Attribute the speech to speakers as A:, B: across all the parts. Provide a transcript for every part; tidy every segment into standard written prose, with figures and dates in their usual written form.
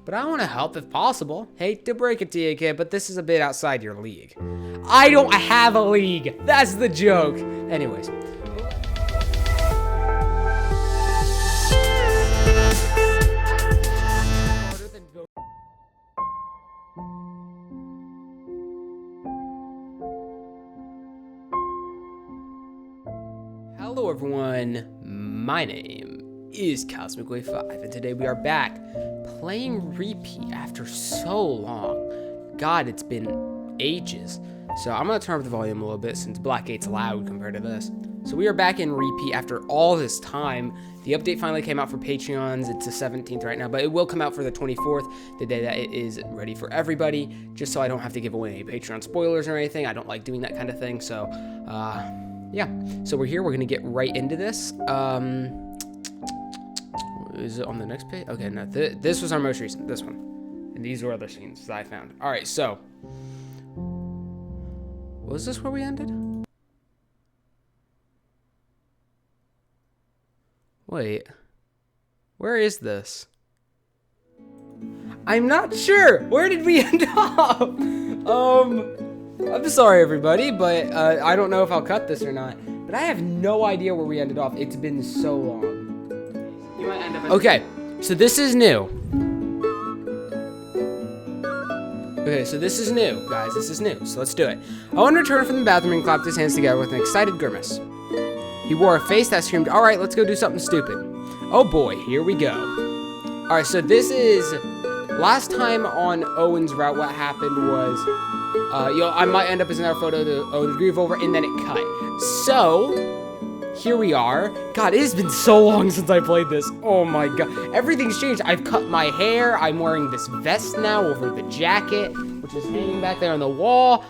A: but I want to help if possible. Hate to break it to you, kid, but this is a bit outside your league. I don't have a league. That's the joke. Anyways. Hello everyone, my name is CosmicWave5, and today we are back playing repeat after so long. God, it's been ages. So I'm going to turn up the volume a little bit since Blackgate's loud compared to this. So we are back in repeat after all this time. The update finally came out for Patreons. It's the 17th right now, but it will come out for the 24th, the day that it is ready for everybody, just so I don't have to give away any Patreon spoilers or anything. I don't like doing that kind of thing, so yeah, so we're here. We're gonna get right into this. Is it on the next page? Okay, no, this was our most recent, this one. And these were other scenes that I found. All right, so. Was this where we ended? Wait, where is this? I'm not sure. Where did we end up? I'm sorry, everybody, but I don't know if I'll cut this or not. But I have no idea where we ended off. It's been so long. You might end up. Okay, so this is new. Okay, so this is new, guys. This is new. So let's do it. Owen returned from the bathroom and clapped his hands together with an excited grimace. He wore a face that screamed, "All right, let's go do something stupid." Oh boy, here we go. All right, so this is last time on Owen's route. What happened was. I might end up as another photo to grieve over, and then it cut. So, here we are. God, it has been so long since I played this. Oh my god. Everything's changed. I've cut my hair. I'm wearing this vest now over the jacket, which is hanging back there on the wall.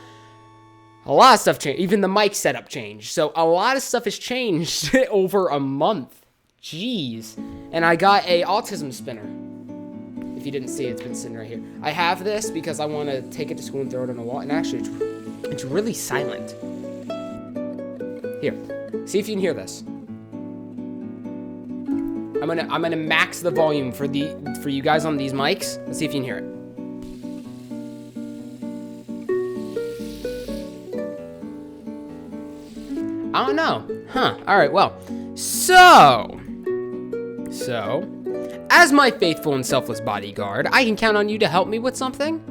A: A lot of stuff changed. Even the mic setup changed. So, a lot of stuff has changed over a month. Jeez. And I got a autism spinner. If you didn't see it, it's been sitting right here. I have this because I want to take it to school and throw it on a wall. And actually, it's really silent. Here, see if you can hear this. I'm gonna max the volume for you guys on these mics. Let's see if you can hear it. I don't know. Huh. All right. Well, so. As my faithful and selfless bodyguard, I can count on you to help me with something?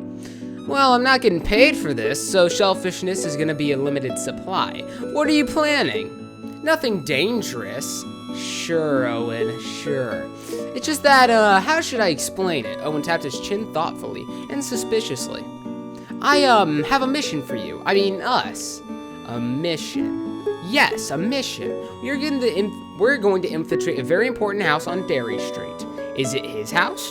A: Well, I'm not getting paid for this, so shellfishness is gonna be a limited supply. What are you planning? Nothing dangerous. Sure, Owen, sure. It's just that, how should I explain it? Owen tapped his chin thoughtfully and suspiciously. I, have a mission for you. I mean, us. A mission. Yes, a mission. We're going to infiltrate a very important house on Derry Street. Is it his house?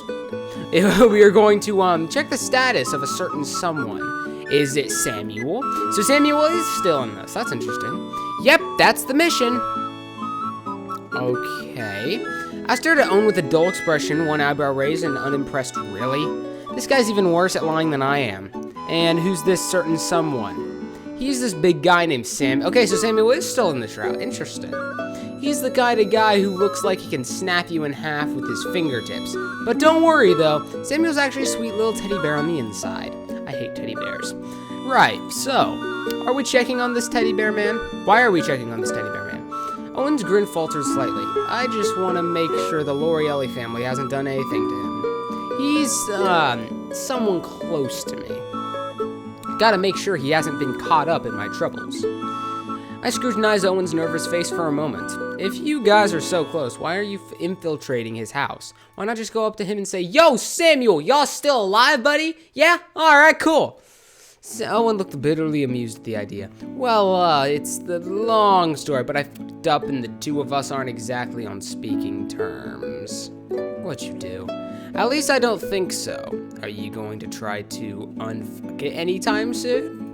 A: We are going to check the status of a certain someone. Is it Samuel? So Samuel is still in this. That's interesting. Yep, that's the mission. Okay. I stared at Owen with a dull expression, one eyebrow raised and unimpressed. Really? This guy's even worse at lying than I am. And who's this certain someone? He's this big guy named Sam. Okay, so Samuel is still in this route. Interesting. He's the kind of guy who looks like he can snap you in half with his fingertips. But don't worry, though. Samuel's actually a sweet little teddy bear on the inside. I hate teddy bears. Right, so, are we checking on this teddy bear man? Why are we checking on this teddy bear man? Owen's grin faltered slightly. I just want to make sure the Lorielli family hasn't done anything to him. He's, someone close to me. Gotta make sure he hasn't been caught up in my troubles. I scrutinized Owen's nervous face for a moment. If you guys are so close, why are you infiltrating his house? Why not just go up to him and say, "Yo, Samuel, y'all still alive, buddy? Yeah? Alright, cool." So Owen looked bitterly amused at the idea. Well, it's the long story, but I fucked up and the two of us aren't exactly on speaking terms. What'd you do? At least I don't think so. Are you going to try to unfuck it anytime soon?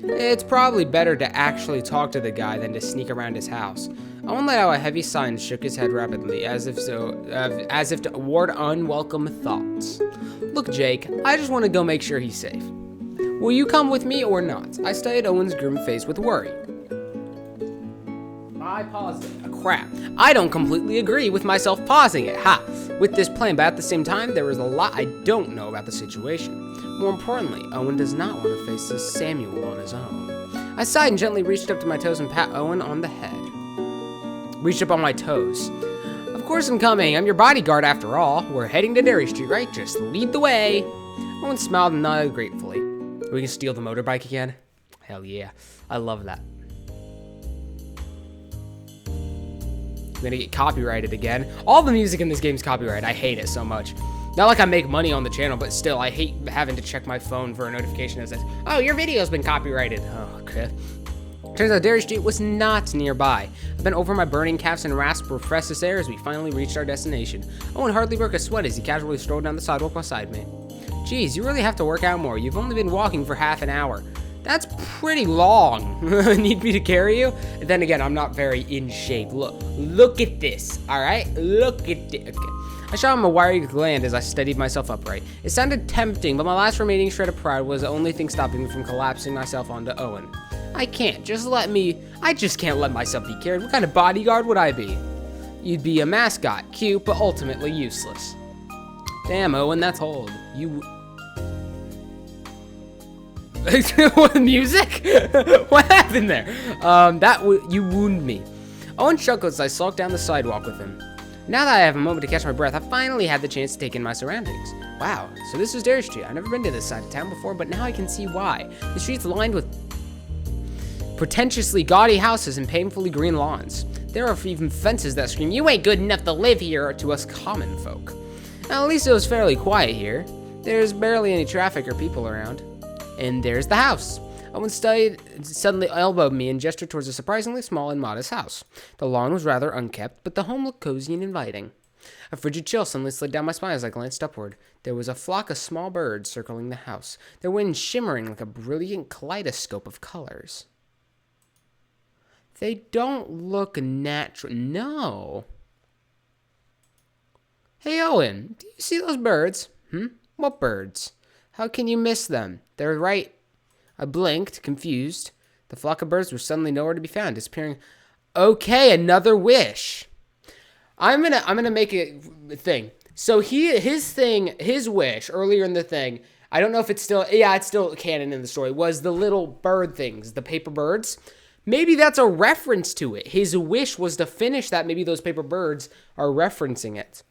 A: It's probably better to actually talk to the guy than to sneak around his house. Owen let out a heavy sigh and shook his head rapidly, as if to ward unwelcome thoughts. Look, Jake, I just want to go make sure he's safe. Will you come with me or not? I studied Owen's grim face with worry. I paused it. crap. I don't completely agree with myself pausing it, with this plan, but at the same time, there is a lot I don't know about the situation. More importantly, Owen does not want to face this Samuel on his own. I sighed and gently reached up to my toes and pat Owen on the head. Reached up on my toes. Of course I'm coming. I'm your bodyguard after all. We're heading to Derry Street, right? Just lead the way. Owen smiled and nodded gratefully. We can steal the motorbike again? Hell yeah. I love that. I'm gonna get copyrighted again. All the music in this game is copyrighted. I hate it so much. Not like I make money on the channel, but still, I hate having to check my phone for a notification that says, oh, your video's been copyrighted. Oh, okay. Turns out Derry Street was not nearby. I bent over my burning calves and rasped refreshed air as we finally reached our destination. Owen hardly broke a sweat as he casually strolled down the sidewalk beside me. Geez, you really have to work out more. You've only been walking for half an hour. That's pretty long. Need me to carry you? And then again, I'm not very in shape. Look at this, all right? Look at this. Okay. I shot him a wiry glance as I steadied myself upright. It sounded tempting, but my last remaining shred of pride was the only thing stopping me from collapsing myself onto Owen. I just can't let myself be carried. What kind of bodyguard would I be? You'd be a mascot, cute, but ultimately useless. Damn, Owen, that's old. What, music? What happened there? You wound me. Owen chuckled as I sulked down the sidewalk with him. Now that I have a moment to catch my breath, I finally had the chance to take in my surroundings. Wow, so this is Derry Street. I've never been to this side of town before, but now I can see why. The street's lined with pretentiously gaudy houses and painfully green lawns. There are even fences that scream, you ain't good enough to live here, to us common folk. Now, at least it was fairly quiet here. There's barely any traffic or people around. And there's the house. Owen suddenly elbowed me and gestured towards a surprisingly small and modest house. The lawn was rather unkempt, but the home looked cozy and inviting. A frigid chill suddenly slid down my spine as I glanced upward. There was a flock of small birds circling the house, their wings shimmering like a brilliant kaleidoscope of colors. They don't look natural. No. Hey, Owen, do you see those birds? What birds? How can you miss them? They're right. I blinked, confused. The flock of birds were suddenly nowhere to be found, disappearing. Okay, another wish. I'm gonna make a thing. So his wish earlier in the thing, I don't know if it's still canon in the story, was the little bird things, the paper birds. Maybe that's a reference to it. His wish was to finish that. Maybe those paper birds are referencing it.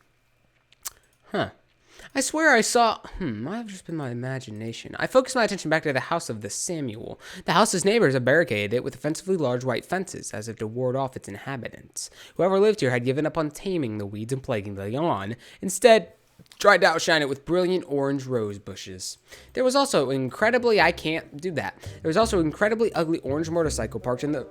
A: I swear I saw... might have just been my imagination. I focused my attention back to the house of the Samuel. The house's neighbors had barricaded it with offensively large white fences, as if to ward off its inhabitants. Whoever lived here had given up on taming the weeds and plaguing the lawn. Instead, tried to outshine it with brilliant orange rose bushes. There was also incredibly... I can't do that. There was also an incredibly ugly orange motorcycle parked in the...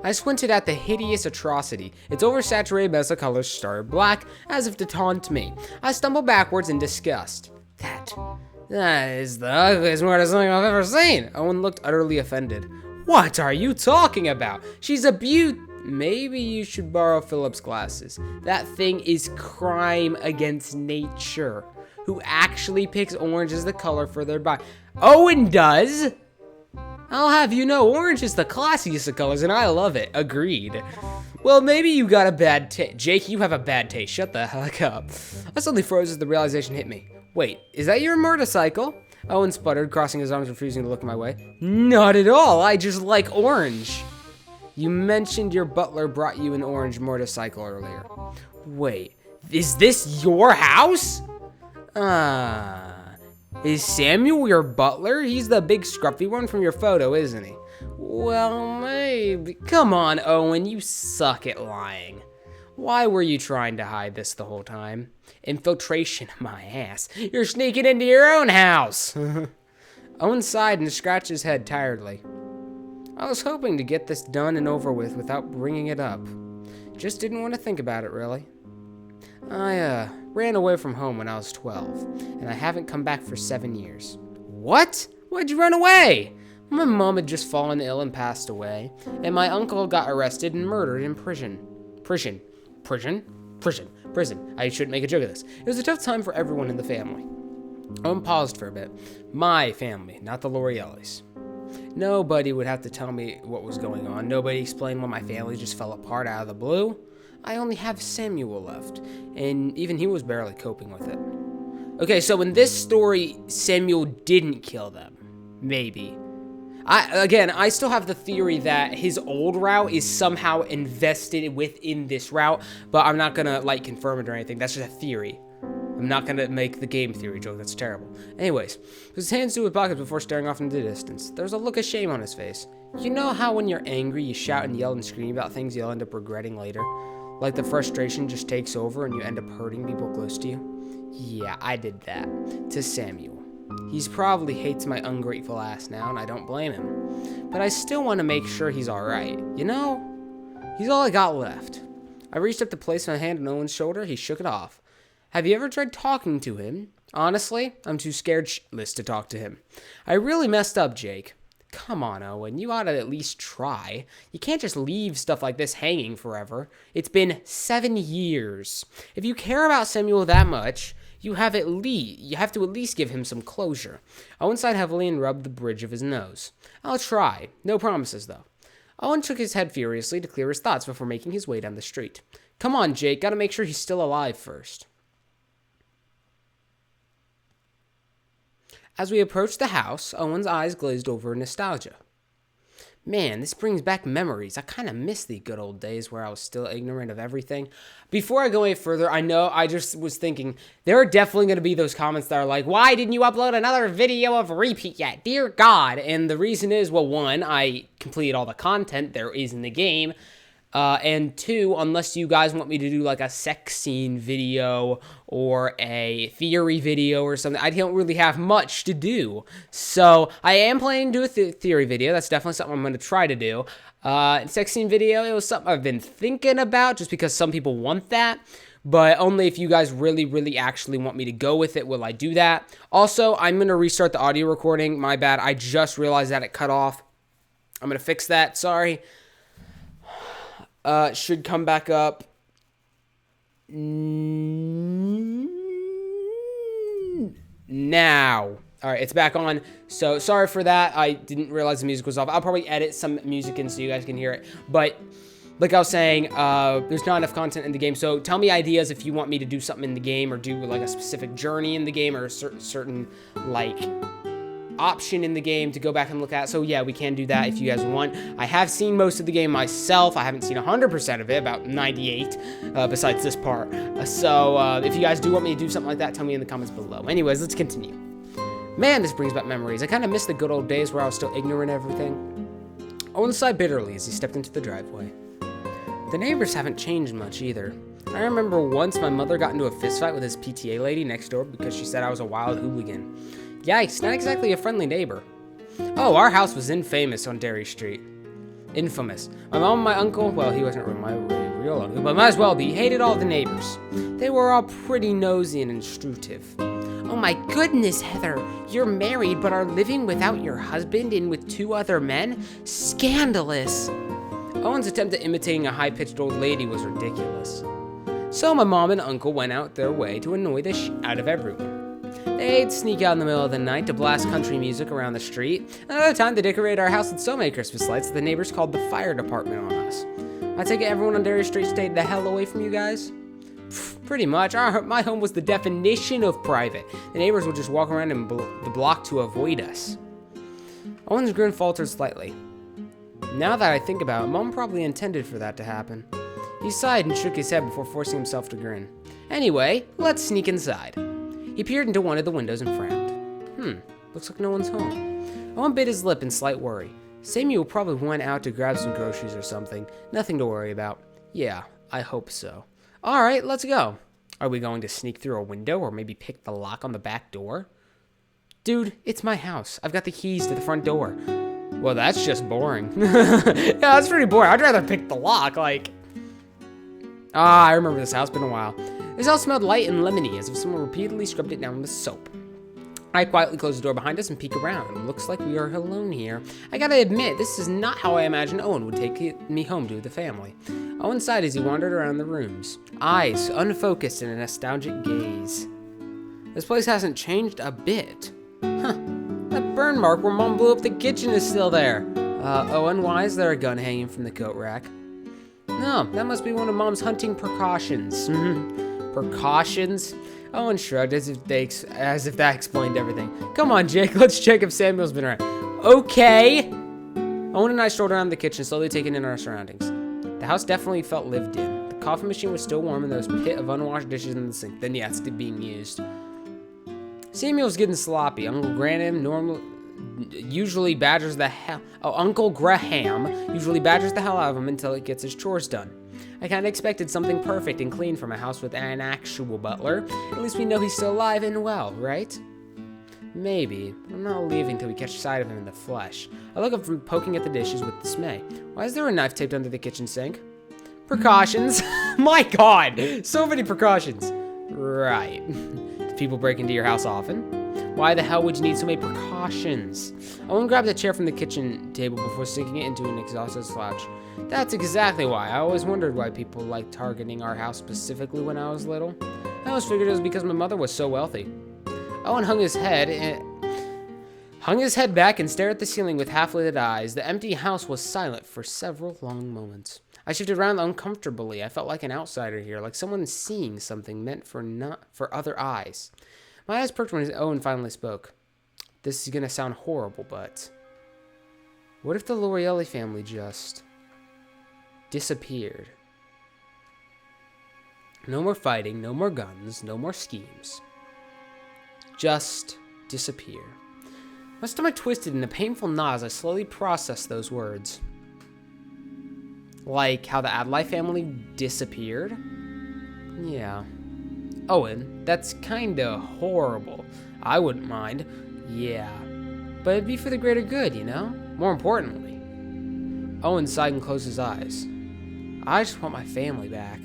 A: I squinted at the hideous atrocity. Its oversaturated mess of colors started black, as if to taunt me. I stumbled backwards in disgust. That is the ugliest motorcycle I've ever seen. Owen looked utterly offended. What are you talking about? She's a beaut. Maybe you should borrow Philip's glasses. That thing is crime against nature. Who actually picks orange as the color for their bike? Owen does! I'll have you know, orange is the classiest of colors, and I love it. Agreed. Well, maybe you got a bad taste. Jake, you have a bad taste. Shut the heck up. I suddenly froze as the realization hit me. Wait, is that your motorcycle? Owen sputtered, crossing his arms, refusing to look my way. Not at all. I just like orange. You mentioned your butler brought you an orange motorcycle earlier. Wait, is this your house? Is Samuel your butler? He's the big scruffy one from your photo, isn't he? Well, maybe. Come on, Owen, you suck at lying. Why were you trying to hide this the whole time? Infiltration, my ass. You're sneaking into your own house. Owen sighed and scratched his head tiredly. I was hoping to get this done and over with without bringing it up. Just didn't want to think about it, really. I ran away from home when I was 12, and I haven't come back for 7 years. What? Why'd you run away? My mom had just fallen ill and passed away, and my uncle got arrested and murdered in prison. Prison. I shouldn't make a joke of this. It was a tough time for everyone in the family. Owen paused for a bit. My family, not the L'Orealis. Nobody would have to tell me what was going on. Nobody explained why my family just fell apart out of the blue. I only have Samuel left, and even he was barely coping with it. Okay, so in this story, Samuel didn't kill them. Maybe. I still have the theory that his old route is somehow invested within this route, but I'm not gonna, like, confirm it or anything. That's just a theory. I'm not gonna make the game theory joke. That's terrible. Anyways, his hands to his pockets before staring off into the distance. There was a look of shame on his face. You know how when you're angry, you shout and yell and scream about things you'll end up regretting later? Like the frustration just takes over and you end up hurting people close to you? Yeah, I did that. To Samuel. He's probably hates my ungrateful ass now, and I don't blame him. But I still want to make sure he's alright. You know? He's all I got left. I reached up to place my hand on Owen's shoulder. He shook it off. Have you ever tried talking to him? Honestly, I'm too scared shitless to talk to him. I really messed up, Jake. Come on, Owen. You ought to at least try. You can't just leave stuff like this hanging forever. It's been 7 years. If you care about Samuel that much, you have to at least give him some closure. Owen sighed heavily and rubbed the bridge of his nose. I'll try. No promises, though. Owen shook his head furiously to clear his thoughts before making his way down the street. Come on, Jake. Gotta make sure he's still alive first. As we approached the house, Owen's eyes glazed over in nostalgia. Man, this brings back memories. I kind of miss the good old days where I was still ignorant of everything. Before I go any further, I just was thinking, there are definitely going to be those comments that are like, why didn't you upload another video of Repeat yet? Dear God. And the reason is, well, one, I completed all the content there is in the game. And two, unless you guys want me to do like a sex scene video or a theory video or something, I don't really have much to do. So I am planning to do a theory video. That's definitely something I'm going to try to do. Sex scene video, it was something I've been thinking about just because some people want that. But only if you guys really, really actually want me to go with it will I do that. Also, I'm going to restart the audio recording. My bad. I just realized that it cut off. I'm going to fix that. Sorry. Should come back up now. All right, it's back on. So sorry for that. I didn't realize the music was off. I'll probably edit some music in so you guys can hear it. But like I was saying, there's not enough content in the game. So tell me ideas if you want me to do something in the game or do like a specific journey in the game or a certain like option in the game to go back and look at. So yeah, we can do that if you guys want. I have seen most of the game myself. I haven't seen 100% of it, about 98 besides this part. So if you guys do want me to do something like that, tell me in the comments below. Anyways, let's continue. Man, this brings back memories. I kind of miss the good old days where I was still ignorant of everything. Owen sighed bitterly as he stepped into the driveway. The neighbors haven't changed much either. I remember once my mother got into a fistfight with his PTA lady next door because she said I was a wild hooligan. Yikes, not exactly a friendly neighbor. Oh, our house was infamous on Derry Street. Infamous. My mom and my uncle, well, he wasn't my real uncle, but might as well be, hated all the neighbors. They were all pretty nosy and intrusive. Oh my goodness, Heather, you're married but are living without your husband and with 2 other men? Scandalous. Owen's attempt at imitating a high-pitched old lady was ridiculous. So my mom and uncle went out their way to annoy the shit out of everyone. They'd sneak out in the middle of the night to blast country music around the street. Another time, they decorated our house with so many Christmas lights that the neighbors called the fire department on us. I take it everyone on Derry Street stayed the hell away from you guys? Pretty much. My home was the definition of private. The neighbors would just walk around in the block to avoid us. Owen's grin faltered slightly. Now that I think about it, Mom probably intended for that to happen. He sighed and shook his head before forcing himself to grin. Anyway, let's sneak inside. He peered into one of the windows and frowned. Looks like no one's home. Owen bit his lip in slight worry. Samuel probably went out to grab some groceries or something. Nothing to worry about. Yeah, I hope so. Alright, let's go. Are we going to sneak through a window or maybe pick the lock on the back door? Dude, it's my house. I've got the keys to the front door. Well, that's just boring. Yeah, that's pretty boring. I'd rather pick the lock, like... I remember this house. Been a while. This house smelled light and lemony, as if someone repeatedly scrubbed it down with soap. I quietly close the door behind us and peek around. Looks like we are alone here. I gotta admit, this is not how I imagined Owen would take me home to the family. Owen sighed as he wandered around the rooms, eyes unfocused in a nostalgic gaze. This place hasn't changed a bit. Huh. That burn mark where Mom blew up the kitchen is still there. Owen, why is there a gun hanging from the coat rack? No, that must be one of Mom's hunting precautions. Precautions? Owen shrugged as if that explained everything. Come on, Jake, let's check if Samuel's been around. Okay. Owen and I strolled around the kitchen, slowly taking in our surroundings. The house definitely felt lived in. The coffee machine was still warm and there was a pit of unwashed dishes in the sink. Then yeah, it's being used. Samuel's getting sloppy. Uncle Graham usually badgers the hell out of him until he gets his chores done. I kind of expected something perfect and clean from a house with an actual butler. At least we know he's still alive and well, right? Maybe. I'm not leaving till we catch sight of him in the flesh. I look up from poking at the dishes with dismay. Why is there a knife taped under the kitchen sink? Precautions. My God, so many precautions. Right. Do people break into your house often? Why the hell would you need so many precautions? Owen grabbed a chair from the kitchen table before sinking it into an exhausted slouch. That's exactly why. I always wondered why people liked targeting our house specifically when I was little. I always figured it was because my mother was so wealthy. Owen hung his head back and stared at the ceiling with half-lidded eyes. The empty house was silent for several long moments. I shifted around uncomfortably. I felt like an outsider here, like someone seeing something meant for other eyes. My eyes perked when Owen finally spoke. This is gonna sound horrible, but what if the L'Oreilly family just disappeared? No more fighting, no more guns, no more schemes. Just disappear. My stomach twisted in a painful knot as I slowly processed those words. Like how the Adlai family disappeared? Yeah. Owen, that's kinda horrible. I wouldn't mind. Yeah. But it'd be for the greater good, you know? More importantly. Owen sighed and closed his eyes. I just want my family back.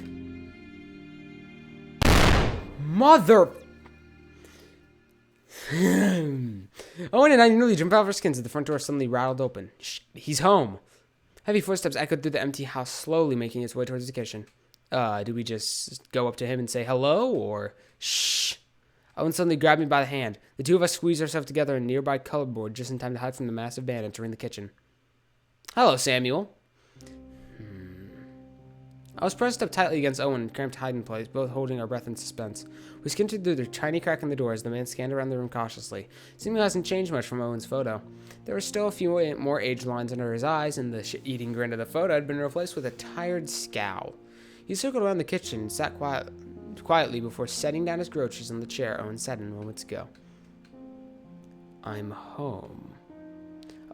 A: Mother... Owen and I nearly jumped out of our skins as the front door suddenly rattled open. Shh, he's home. Heavy footsteps echoed through the empty house, slowly making its way towards the kitchen. Do we just go up to him and say hello, or shh? Owen suddenly grabbed me by the hand. The two of us squeezed ourselves together in a nearby cupboard just in time to hide from the massive man entering the kitchen. Hello, Samuel. I was pressed up tightly against Owen in cramped hiding place, both holding our breath in suspense. We squinted through the tiny crack in the door as the man scanned around the room cautiously. Samuel hasn't changed much from Owen's photo. There were still a few more age lines under his eyes, and the shit-eating grin of the photo had been replaced with a tired scowl. He circled around the kitchen and sat quietly before setting down his groceries on the chair Owen sat in moments ago. I'm home.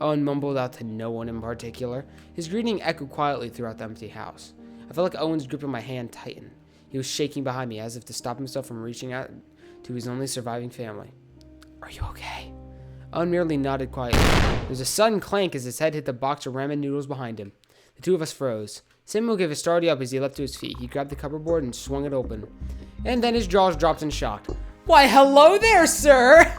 A: Owen mumbled out to no one in particular. His greeting echoed quietly throughout the empty house. I felt like Owen's grip on my hand tightened. He was shaking behind me as if to stop himself from reaching out to his only surviving family. Are you okay? Owen merely nodded quietly. There was a sudden clank as his head hit the box of ramen noodles behind him. The two of us froze. Samuel gave a starty up as he leapt to his feet. He grabbed the cupboard and swung it open. And then his jaws dropped in shock. Why, hello there, sir!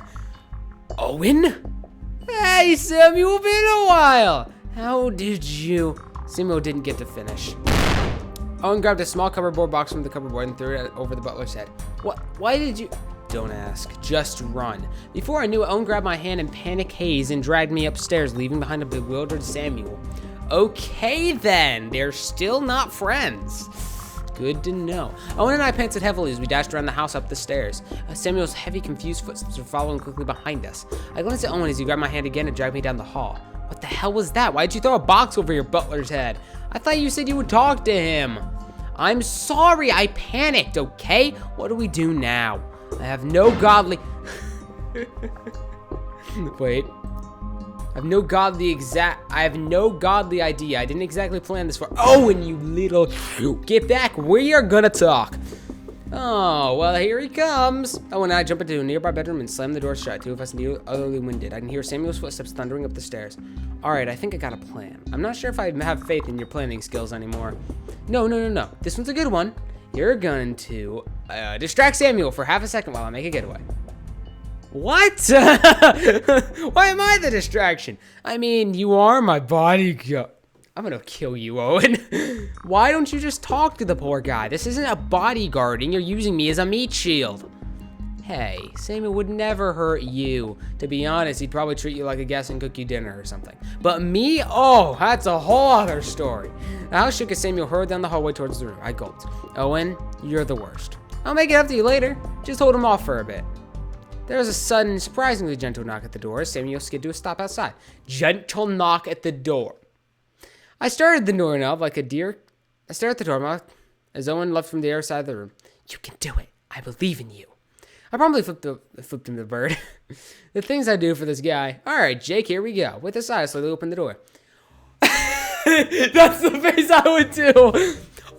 A: Owen? Hey, Samuel, been a while. How did you... Samuel didn't get to finish. Owen grabbed a small cupboard box from the cupboard and threw it over the butler's head. What? Why did you... Don't ask. Just run. Before I knew it, Owen grabbed my hand in panic haze and dragged me upstairs, leaving behind a bewildered Samuel. Okay, then. They're still not friends. Good to know. Owen and I panted heavily as we dashed around the house up the stairs. Samuel's heavy, confused footsteps were following quickly behind us. I glanced at Owen as he grabbed my hand again and dragged me down the hall. What the hell was that? Why'd you throw a box over your butler's head? I thought you said you would talk to him. I'm sorry, I panicked, okay? What do we do now? I have no godly... Wait. I have no godly idea. I didn't exactly plan this for... Oh, and you little... Get back. We are gonna talk. Oh, well, here he comes. Oh, and I jump into a nearby bedroom and slam the door shut. Two of us utterly winded. I can hear Samuel's footsteps thundering up the stairs. All right, I think I got a plan. I'm not sure if I have faith in your planning skills anymore. No. This one's a good one. You're going to distract Samuel for half a second while I make a getaway. What? Why am I the distraction? I mean, you are my bodyguard. I'm gonna kill you, Owen. Why don't you just talk to the poor guy? This isn't a bodyguarding. You're using me as a meat shield. Hey, Samuel would never hurt you. To be honest, he'd probably treat you like a guest and cook you dinner or something. But me? Oh, that's a whole other story. The house shook as Samuel hurried down the hallway towards the room. I gulped. Owen, you're the worst. I'll make it up to you later. Just hold him off for a bit. There was a sudden, surprisingly gentle knock at the door as Samuel skidded to a stop outside. Gentle knock at the door. I started the doorknob like a deer. I stared at the doorknob as Owen left from the other side of the room. You can do it. I believe in you. I promptly flipped him the bird. The things I do for this guy. All right, Jake, here we go. With a sigh, I slowly opened the door. That's the face I would do.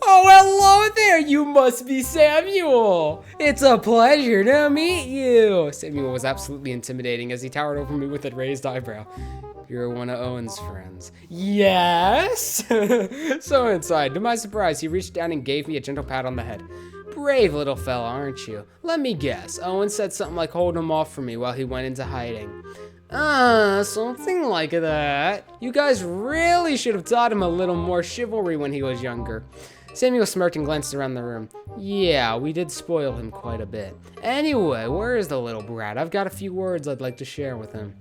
A: Oh, hello there. You must be Samuel. It's a pleasure to meet you. Samuel was absolutely intimidating as he towered over me with a raised eyebrow. You're one of Owen's friends. Yes. So inside, to my surprise, he reached down and gave me a gentle pat on the head. Brave little fella, aren't you? Let me guess. Owen said something like hold him off for me while he went into hiding. Something like that. You guys really should have taught him a little more chivalry when he was younger. Samuel smirked and glanced around the room. Yeah, we did spoil him quite a bit. Anyway, where is the little brat? I've got a few words I'd like to share with him.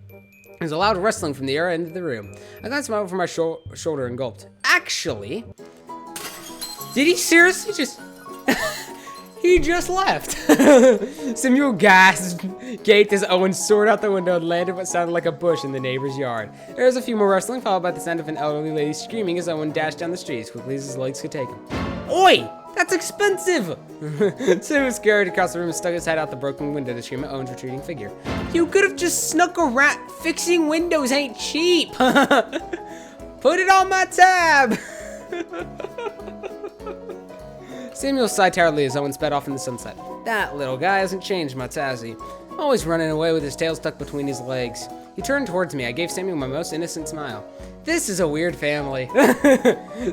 A: There's a loud rustling from the other end of the room. I glanced over my shoulder and gulped. Actually, did he seriously just... He just left. Samuel gasped, gaped as Owen soared out the window and landed what sounded like a bush in the neighbor's yard. There was a few more rustling, followed by the sound of an elderly lady screaming as Owen dashed down the street as quickly as his legs could take him. Oi! That's expensive! Samuel scurried across the room and stuck his head out the broken window to scream at Owen's retreating figure. You could have just snuck around. Fixing windows ain't cheap. Put it on my tab. Samuel sighed tiredly as Owen sped off in the sunset. That little guy hasn't changed much, has he? Always running away with his tail stuck between his legs. He turned towards me. I gave Samuel my most innocent smile. This is a weird family.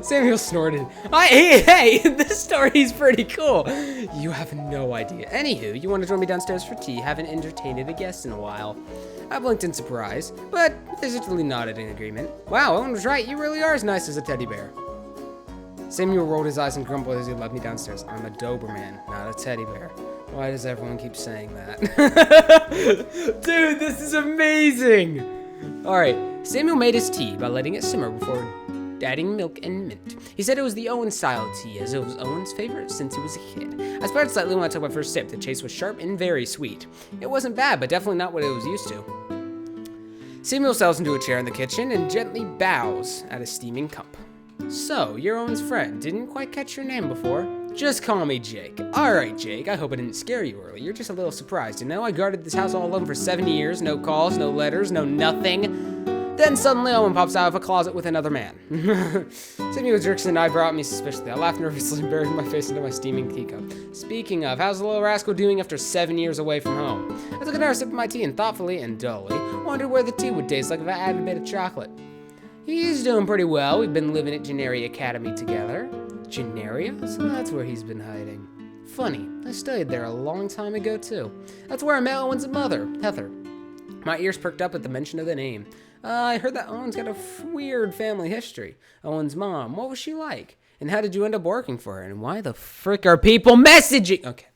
A: Samuel snorted. Hey, this story's pretty cool. You have no idea. Anywho, you want to join me downstairs for tea? Haven't entertained a guest in a while. I blinked in surprise, but physically nodded in agreement. Wow, Owen was right. You really are as nice as a teddy bear. Samuel rolled his eyes and grumbled as he led me downstairs. I'm a Doberman, not a teddy bear. Why does everyone keep saying that? Dude, this is amazing! Alright, Samuel made his tea by letting it simmer before adding milk and mint. He said it was the Owen-style tea, as it was Owen's favorite since he was a kid. I sputtered slightly when I took my first sip. The taste was sharp and very sweet. It wasn't bad, but definitely not what it was used to. Samuel settles into a chair in the kitchen and gently bows at a steaming cup. So, you're Owen's friend. Didn't quite catch your name before. Just call me Jake. Alright, Jake, I hope I didn't scare you early. You're just a little surprised, you know? I guarded this house all alone for 7 years. No calls, no letters, no nothing. Then suddenly Owen pops out of a closet with another man. Samuel jerks an eyebrow at me suspiciously. I laughed nervously and buried my face into my steaming teacup. Speaking of, how's the little rascal doing after 7 years away from home? I took another sip of my tea and thoughtfully and dully wondered where the tea would taste like if I added a bit of chocolate. He's doing pretty well. We've been living at Gennaria Academy together. Gennaria? So that's where he's been hiding. Funny, I studied there a long time ago too. That's where I met Owen's mother, Heather. My ears perked up at the mention of the name. I heard that Owen's got a weird family history. Owen's mom, what was she like? And how did you end up working for her? And why the frick are people messaging? Okay.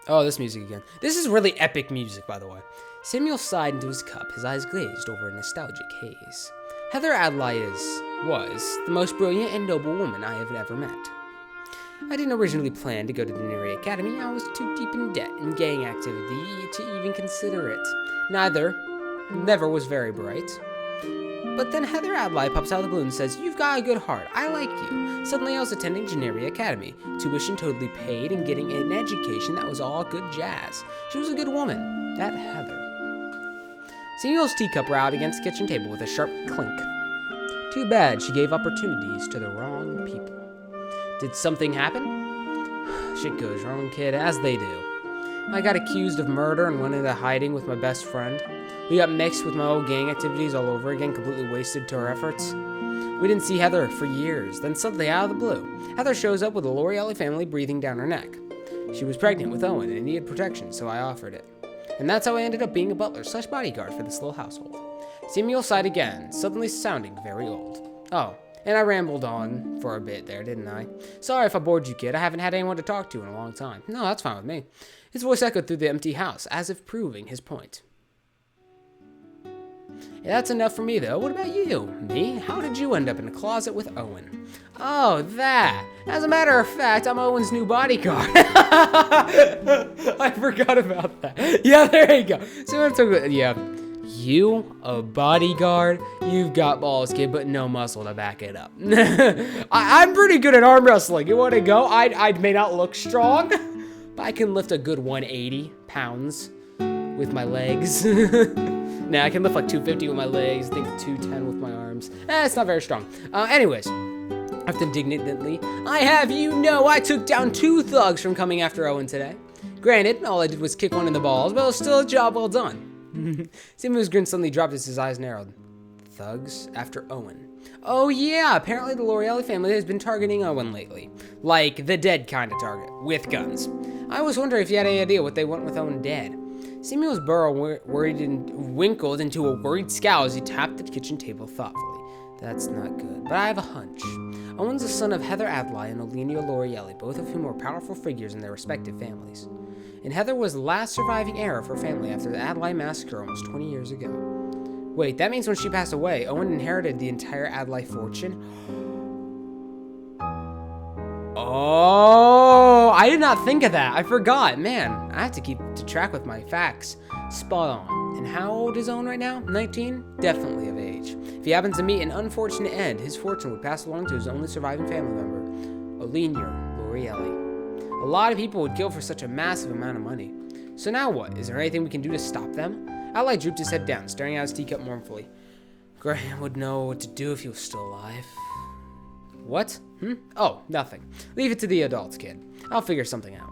A: Oh, this music again. This is really epic music, by the way. Samuel sighed into his cup, his eyes glazed over a nostalgic haze. Heather Adlai was the most brilliant and noble woman I have ever met. I didn't originally plan to go to the Gennaria Academy. I was too deep in debt and gang activity to even consider it. Never was very bright. But then Heather Adlai pops out of the blue and says, "You've got a good heart. I like you." Suddenly I was attending Gennaria Academy, tuition totally paid and getting an education that was all good jazz. She was a good woman, that Heather. Samuel's teacup rattled against the kitchen table with a sharp clink. Too bad she gave opportunities to the wrong people. Did something happen? Shit goes wrong, kid, as they do. I got accused of murder and went into hiding with my best friend. We got mixed with my old gang activities all over again, completely wasted to our efforts. We didn't see Heather for years. Then suddenly, out of the blue, Heather shows up with a L'Oreal family breathing down her neck. She was pregnant with Owen and needed protection, so I offered it. And that's how I ended up being a butler/bodyguard for this little household. Samuel sighed again, suddenly sounding very old. Oh, And I rambled on for a bit there, didn't I? Sorry if I bored you, kid. I haven't had anyone to talk to in a long time. No, that's fine with me. His voice echoed through the empty house, as if proving his point. Yeah, that's enough for me, though. What about you? Me? How did you end up in a closet with Owen? Oh, that. As a matter of fact, I'm Owen's new bodyguard. I forgot about that. Yeah, there you go. So yeah. You, a bodyguard? You've got balls, kid, but no muscle to back it up. I'm pretty good at arm wrestling. You want to go? I may not look strong, but I can lift a good 180 pounds with my legs. Nah, I can lift like 250 with my legs, I think 210 with my arms. It's not very strong. Anyways, after indignantly, I have you know I took down 2 thugs from coming after Owen today. Granted, all I did was kick one in the balls, but it was still a job well done. Samuel's grin suddenly dropped as his eyes narrowed. Thugs after Owen. Oh yeah, apparently the L'Oreal family has been targeting Owen lately. Like the dead kind of target, with guns. I was wondering if you had any idea what they want with Owen dead. Samuel's brow worried and winkled into a worried scowl as he tapped the kitchen table thoughtfully. That's not good, but I have a hunch. Owen's the son of Heather Adlai and Olenio L'Oreal, both of whom were powerful figures in their respective families. And Heather was the last surviving heir of her family after the Adlai massacre almost 20 years ago. Wait, that means when she passed away, Owen inherited the entire Adlai fortune? Oh, I did not think of that. I forgot. Man, I have to keep track with my facts. Spot on. And how old is Owen right now? 19? Definitely of age. If he happens to meet an unfortunate end, his fortune would pass along to his only surviving family member, Olenio L'Oreal. A lot of people would kill for such a massive amount of money. So now what? Is there anything we can do to stop them? Adlai drooped his head down, staring at his teacup mournfully. Graham would know what to do if he was still alive. What? Oh, nothing. Leave it to the adults, kid. I'll figure something out.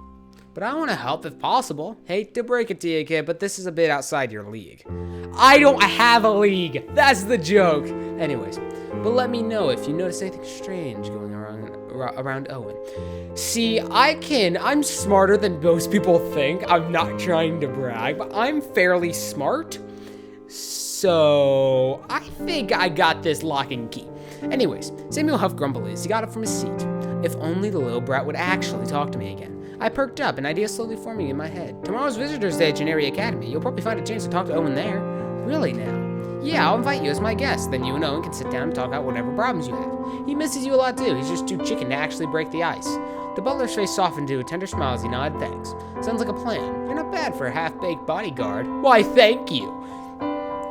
A: But I want to help if possible. Hate to break it to you, kid, but this is a bit outside your league. I don't have a league. That's the joke. Anyways, but let me know if you notice anything strange going around Owen. See, I'm smarter than most people think. I'm not trying to brag, but I'm fairly smart. So, I think I got this lock and key. Anyways, Samuel huffed grumpily as he got up from his seat. If only the little brat would actually talk to me again. I perked up, an idea slowly forming in my head. Tomorrow's Visitor's Day at Generi Academy. You'll probably find a chance to talk to Owen there. Really now? Yeah, I'll invite you as my guest. Then you and Owen can sit down and talk about whatever problems you have. He misses you a lot too. He's just too chicken to actually break the ice. The butler's face softened to a tender smile as he nodded thanks. Sounds like a plan. You're not bad for a half-baked bodyguard. Why, thank you.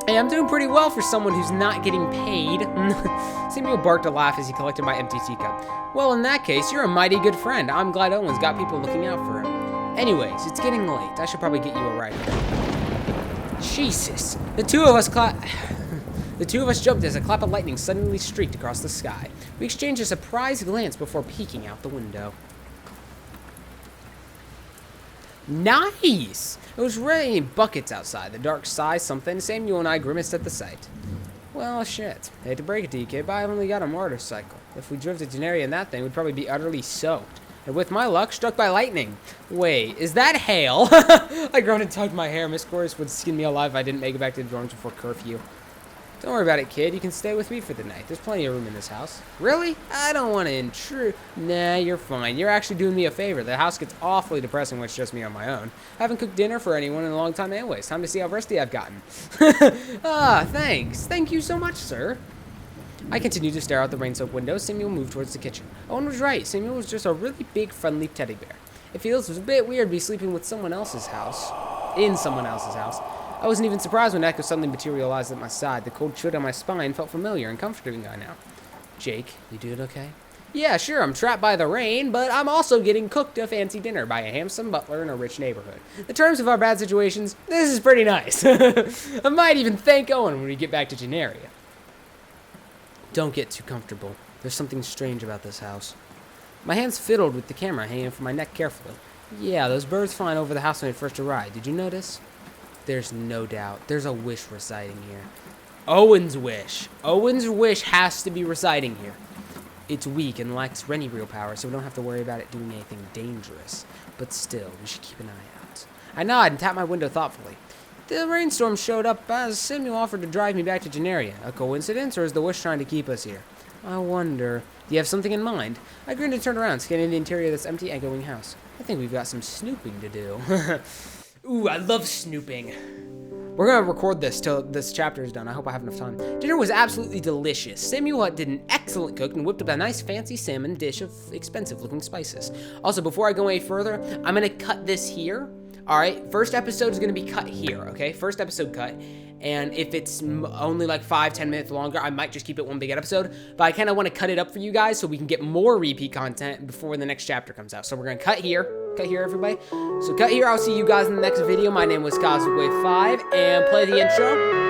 A: Hey, I'm doing pretty well for someone who's not getting paid. Samuel barked a laugh as he collected my empty teacup. Well, in that case, you're a mighty good friend. I'm glad Owen's got people looking out for him. Anyways, it's getting late. I should probably get you a ride home. Jesus. The two of us jumped as a clap of lightning suddenly streaked across the sky. We exchanged a surprised glance before peeking out the window. Nice! It was raining buckets outside. The dark sky something. Samuel and I grimaced at the sight. Well, shit. I hate to break it to you, kid, but I've only got a motorcycle. If we drove to Generi in that thing, we'd probably be utterly soaked. And with my luck, struck by lightning. Wait, is that hail? I groaned and tugged my hair. Miss Chorus would skin me alive if I didn't make it back to the dorms before curfew. Don't worry about it, kid. You can stay with me for the night. There's plenty of room in this house. Really? I don't want to intrude. Nah, you're fine. You're actually doing me a favor. The house gets awfully depressing when it's just me on my own. I haven't cooked dinner for anyone in a long time anyways. Time to see how rusty I've gotten. Thanks. Thank you so much, sir. I continued to stare out the rain-soaked window. Samuel moved towards the kitchen. Owen was right. Samuel was just a really big, friendly teddy bear. It feels a bit weird to be sleeping with someone else's house. In someone else's house. I wasn't even surprised when Echo suddenly materialized at my side. The cold chill down my spine felt familiar and comforting by now. Jake, you doing okay? Yeah, sure, I'm trapped by the rain, but I'm also getting cooked a fancy dinner by a handsome butler in a rich neighborhood. The terms of our bad situations, this is pretty nice. I might even thank Owen when we get back to Generi. Don't get too comfortable. There's something strange about this house. My hands fiddled with the camera hanging from my neck carefully. Yeah, those birds flying over the house when we first arrived. Did you notice? There's no doubt. There's a wish residing here. Owen's wish. Owen's wish has to be residing here. It's weak and lacks any real power, so we don't have to worry about it doing anything dangerous. But still, we should keep an eye out. I nodded and tapped my window thoughtfully. The rainstorm showed up as Samuel offered to drive me back to Generi. A coincidence, or is the wish trying to keep us here? I wonder. Do you have something in mind? I grin and turn around, scanning the interior of this empty, echoing house. I think we've got some snooping to do. Ooh, I love snooping. We're gonna record this till this chapter is done. I hope I have enough time. Dinner was absolutely delicious. Samuel did an excellent cook and whipped up a nice fancy salmon dish of expensive looking spices. Also, before I go any further, I'm gonna cut this here. All right, first episode is gonna be cut here, okay? First episode cut. And if it's only like 5-10 minutes longer, I might just keep it one big episode. But I kind of want to cut it up for you guys so we can get more repeat content before the next chapter comes out. So we're gonna cut here. Cut here, everybody. So cut here. I'll see you guys in the next video. My name was Cosmic Wave 5, and play the intro.